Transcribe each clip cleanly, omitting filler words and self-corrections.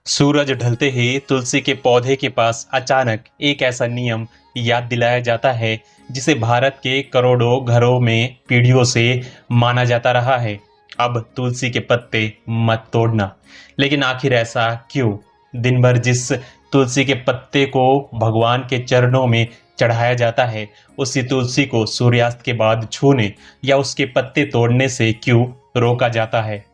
सूरज ढलते ही तुलसी के पौधे के पास अचानक एक ऐसा नियम याद दिलाया जाता है जिसे भारत के करोड़ों घरों में पीढ़ियों से माना जाता रहा है। अब तुलसी के पत्ते मत तोड़ना। लेकिन आखिर ऐसा क्यों? दिन भर जिस तुलसी के पत्ते को भगवान के चरणों में चढ़ाया जाता है, उसी तुलसी को सूर्यास्त के बाद छूने या उसके पत्ते तोड़ने से क्यों रोका जाता है?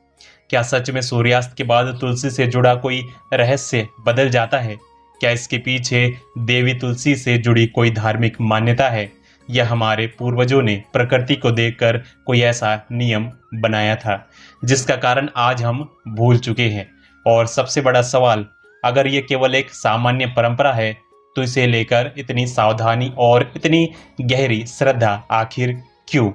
क्या सच में सूर्यास्त के बाद तुलसी से जुड़ा कोई रहस्य बदल जाता है? क्या इसके पीछे देवी तुलसी से जुड़ी कोई धार्मिक मान्यता है, या हमारे पूर्वजों ने प्रकृति को देखकर कोई ऐसा नियम बनाया था जिसका कारण आज हम भूल चुके हैं? और सबसे बड़ा सवाल, अगर ये केवल एक सामान्य परंपरा है तो इसे लेकर इतनी सावधानी और इतनी गहरी श्रद्धा आखिर क्यों?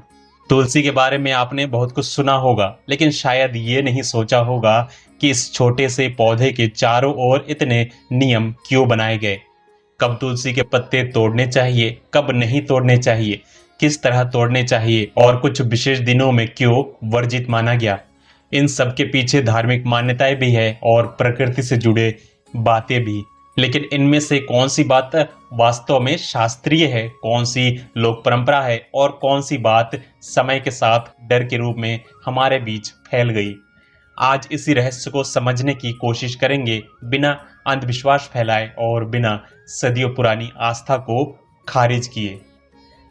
तुलसी के बारे में आपने बहुत कुछ सुना होगा, लेकिन शायद ये नहीं सोचा होगा कि इस छोटे से पौधे के चारों ओर इतने नियम क्यों बनाए गए। कब तुलसी के पत्ते तोड़ने चाहिए, कब नहीं तोड़ने चाहिए, किस तरह तोड़ने चाहिए और कुछ विशेष दिनों में क्यों वर्जित माना गया। इन सब के पीछे धार्मिक मान्यताएं भी है और प्रकृति से जुड़े बातें भी। लेकिन इनमें से कौन सी बात वास्तव में शास्त्रीय है, कौन सी लोक परंपरा है और कौन सी बात समय के साथ डर के रूप में हमारे बीच फैल गई? आज इसी रहस्य को समझने की कोशिश करेंगे, बिना अंधविश्वास फैलाए और बिना सदियों पुरानी आस्था को खारिज किए।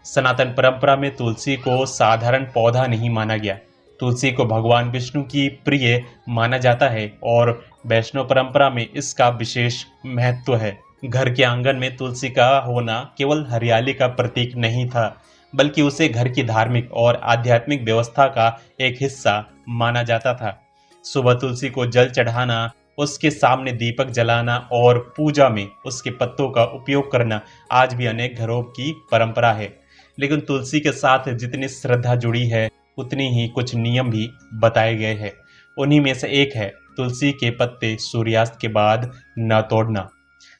सनातन परंपरा में तुलसी को साधारण पौधा नहीं माना गया। तुलसी को भगवान विष्णु की प्रिय माना जाता है और वैष्णव परंपरा में इसका विशेष महत्व है। घर के आंगन में तुलसी का होना केवल हरियाली का प्रतीक नहीं था, बल्कि उसे घर की धार्मिक और आध्यात्मिक व्यवस्था का एक हिस्सा माना जाता था। सुबह तुलसी को जल चढ़ाना, उसके सामने दीपक जलाना और पूजा में उसके पत्तों का उपयोग करना आज भी अनेक घरों की परंपरा है। लेकिन तुलसी के साथ जितनी श्रद्धा जुड़ी है, उतनी ही कुछ नियम भी बताए गए हैं। उन्हीं में से एक है तुलसी के पत्ते सूर्यास्त के बाद न तोड़ना।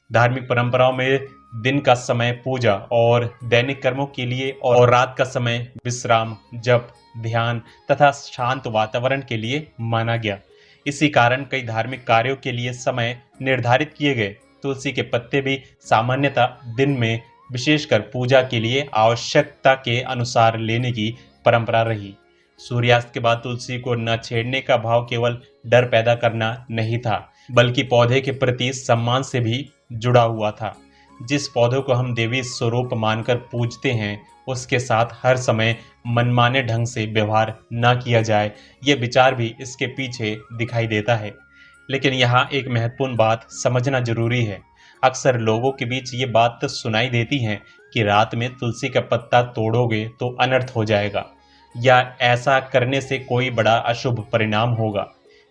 धार्मिक परंपराओं में दिन का समय पूजा और दैनिक कर्मों के लिए और रात का समय विश्राम, जप, ध्यान तथा शांत वातावरण के लिए माना गया। इसी कारण कई धार्मिक कार्यों के लिए समय निर्धारित किए गए। तुलसी के पत्ते भी सामान्यतः दिन में, विशेषकर पूजा के लिए आवश्यकता के अनुसार लेने की परंपरा रही। सूर्यास्त के बाद तुलसी को न छेड़ने का भाव केवल डर पैदा करना नहीं था, बल्कि पौधे के प्रति सम्मान से भी जुड़ा हुआ था। जिस पौधे को हम देवी स्वरूप मानकर पूजते हैं, उसके साथ हर समय मनमाने ढंग से व्यवहार न किया जाए, ये विचार भी इसके पीछे दिखाई देता है। लेकिन यहाँ एक महत्वपूर्ण बात समझना जरूरी है। अक्सर लोगों के बीच ये बात तो सुनाई देती है कि रात में तुलसी का पत्ता तोड़ोगे तो अनर्थ हो जाएगा, या ऐसा करने से कोई बड़ा अशुभ परिणाम होगा।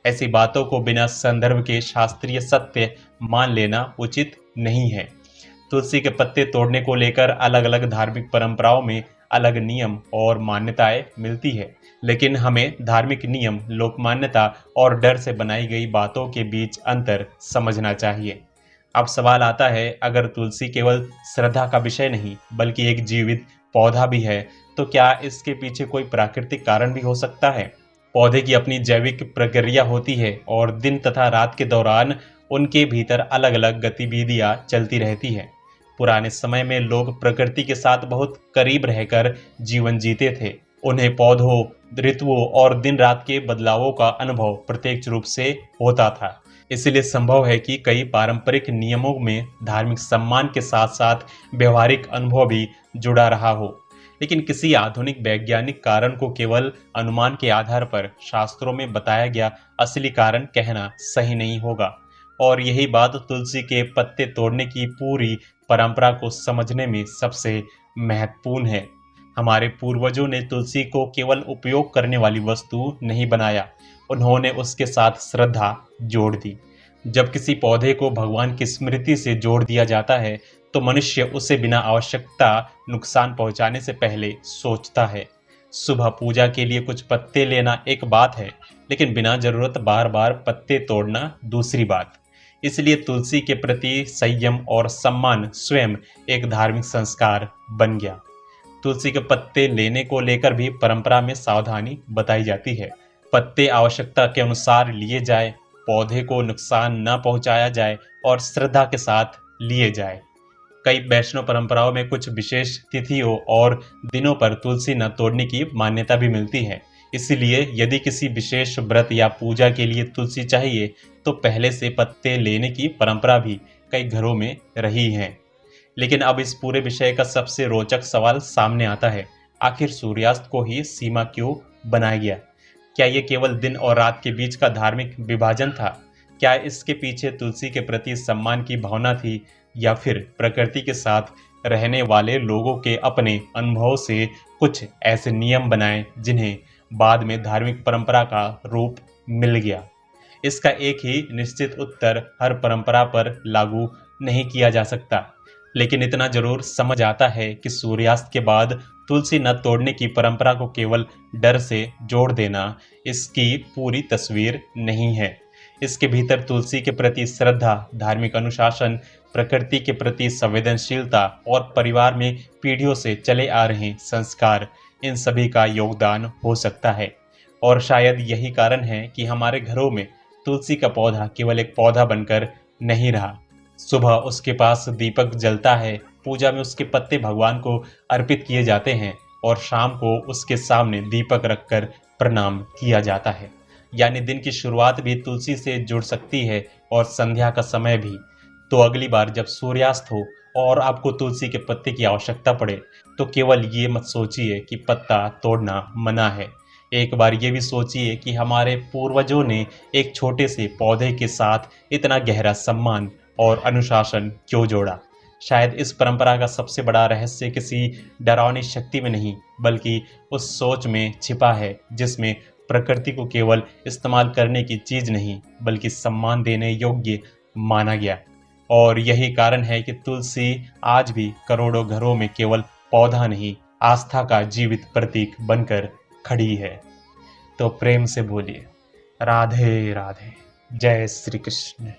ऐसी बातों को बिना संदर्भ के शास्त्रीय सत्य मान लेना उचित नहीं है। तुलसी के पत्ते तोड़ने को लेकर अलग अलग धार्मिक परंपराओं में अलग नियम और मान्यताएं मिलती है, लेकिन हमें धार्मिक नियम, लोक मान्यता और डर से बनाई गई बातों के बीच अंतर समझना चाहिए। अब सवाल आता है, अगर तुलसी केवल श्रद्धा का विषय नहीं बल्कि एक जीवित पौधा भी है, तो क्या इसके पीछे कोई प्राकृतिक कारण भी हो सकता है? पौधे की अपनी जैविक प्रक्रिया होती है और दिन तथा रात के दौरान उनके भीतर अलग अलग गतिविधियां चलती रहती है। पुराने समय में लोग प्रकृति के साथ बहुत करीब रहकर जीवन जीते थे। उन्हें पौधों, ऋतुओं और दिन रात के बदलावों का अनुभव प्रत्यक्ष रूप से होता था। इसलिए संभव है कि कई पारंपरिक नियमों में धार्मिक सम्मान के साथ साथ व्यवहारिक अनुभव भी जुड़ा रहा हो। लेकिन किसी आधुनिक वैज्ञानिक कारण को केवल अनुमान के आधार पर शास्त्रों में बताया गया असली कारण कहना सही नहीं होगा। और यही बात तुलसी के पत्ते तोड़ने की पूरी परंपरा को समझने में सबसे महत्वपूर्ण है। हमारे पूर्वजों ने तुलसी को केवल उपयोग करने वाली वस्तु नहीं बनाया, उन्होंने उसके साथ श्रद्धा जोड़ दी। जब किसी पौधे को भगवान की स्मृति से जोड़ दिया जाता है, तो मनुष्य उसे बिना आवश्यकता नुकसान पहुंचाने से पहले सोचता है। सुबह पूजा के लिए कुछ पत्ते लेना एक बात है, लेकिन बिना जरूरत बार बार पत्ते तोड़ना दूसरी बात। इसलिए तुलसी के प्रति संयम और सम्मान स्वयं एक धार्मिक संस्कार बन गया। तुलसी के पत्ते लेने को लेकर भी परंपरा में सावधानी बताई जाती है। पत्ते आवश्यकता के अनुसार लिए जाए, पौधे को नुकसान न पहुंचाया जाए और श्रद्धा के साथ लिए जाए। कई वैष्णव परंपराओं में कुछ विशेष तिथियों और दिनों पर तुलसी न तोड़ने की मान्यता भी मिलती है। इसीलिए यदि किसी विशेष व्रत या पूजा के लिए तुलसी चाहिए तो पहले से पत्ते लेने की परंपरा भी कई घरों में रही है। लेकिन अब इस पूरे विषय का सबसे रोचक सवाल सामने आता है, आखिर सूर्यास्त को ही सीमा क्यों बनाया गया? क्या ये केवल दिन और रात के बीच का धार्मिक विभाजन था? क्या इसके पीछे तुलसी के प्रति सम्मान की भावना थी, या फिर प्रकृति के साथ रहने वाले लोगों के अपने अनुभव से कुछ ऐसे नियम बनाए जिन्हें बाद में धार्मिक परंपरा का रूप मिल गया? इसका एक ही निश्चित उत्तर हर परंपरा पर लागू नहीं किया जा सकता, लेकिन इतना जरूर समझ आता है कि सूर्यास्त के बाद तुलसी न तोड़ने की परंपरा को केवल डर से जोड़ देना इसकी पूरी तस्वीर नहीं है। इसके भीतर तुलसी के प्रति श्रद्धा, धार्मिक अनुशासन, प्रकृति के प्रति संवेदनशीलता और परिवार में पीढ़ियों से चले आ रहे संस्कार, इन सभी का योगदान हो सकता है। और शायद यही कारण है कि हमारे घरों में तुलसी का पौधा केवल एक पौधा बनकर नहीं रहा। सुबह उसके पास दीपक जलता है, पूजा में उसके पत्ते भगवान को अर्पित किए जाते हैं और शाम को उसके सामने दीपक रखकर प्रणाम किया जाता है। यानी दिन की शुरुआत भी तुलसी से जुड़ सकती है और संध्या का समय भी। तो अगली बार जब सूर्यास्त हो और आपको तुलसी के पत्ते की आवश्यकता पड़े तो केवल ये मत सोचिए कि पत्ता तोड़ना मना है। एक बार ये भी सोचिए कि हमारे पूर्वजों ने एक छोटे से पौधे के साथ इतना गहरा सम्मान और अनुशासन क्यों जोड़ा। शायद इस परंपरा का सबसे बड़ा रहस्य किसी डरावनी शक्ति में नहीं, बल्कि उस सोच में छिपा है जिसमें प्रकृति को केवल इस्तेमाल करने की चीज नहीं बल्कि सम्मान देने योग्य माना गया। और यही कारण है कि तुलसी आज भी करोड़ों घरों में केवल पौधा नहीं, आस्था का जीवित प्रतीक बनकर खड़ी है। तो प्रेम से बोलिए राधे राधे, जय श्री कृष्ण।